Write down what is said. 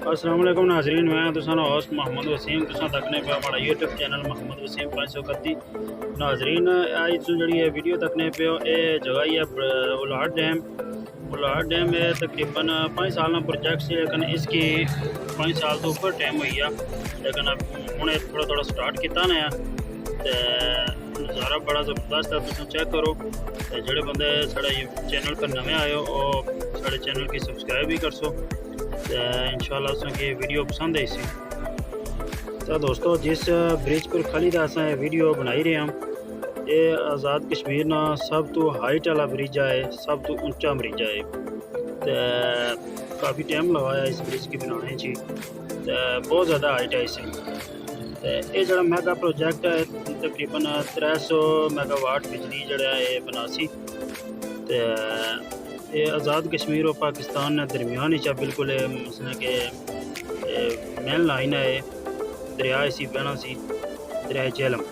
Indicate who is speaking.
Speaker 1: अस्सलाम वालेकुम नाजरीन, मैं तुसां होस्ट मोहम्मद वसीम तुसां तकने पे हमारा यूट्यूब चैनल मोहम्मद वसीम 531 नाजरीन आज जी वीडियो तकने पे ये जगह ही है होलाड़ डैम। होलाड़ डैम है तकरीबन 5 साल प्रोजेक्ट से, लेकिन इसकी 5 साल तो ऊपर टाइम हुई है, लेकिन हमने थोड़ा थोड़ा स्टार्ट किया नया। नज़ारा बड़ा ज़बरदस्त है, तुम चेक करो। जोड़े बंदे साढ़े चैनल पर नवे आए हो और साढ़े चैनल की सब्सक्राइब भी कर सो। इंशाल्लाह तुसें वीडियो पसंद आई सी। तो दोस्तों जिस ब्रिज पर खड़ी अस वीडियो बनाई रहे हैं, ये आज़ाद कश्मीर ना सब तो हाइट वाला ब्रिज है, सब तो ऊंचा ब्रिज है। काफ़ी टाइम लगाया इस ब्रिज की बनाने जी, बहुत ज़्यादा हाइट है इसे। ये जो मेगा प्रोजेक्ट है तकरीबन 300 मेगावाट बिजली जड़ा है बनासी। ये आज़ाद कश्मीर और पाकिस्तान दरमियान ही बिल्कुल मसला के मेन लाइन है, दरिया इसी बहना सी दरिया झेलम।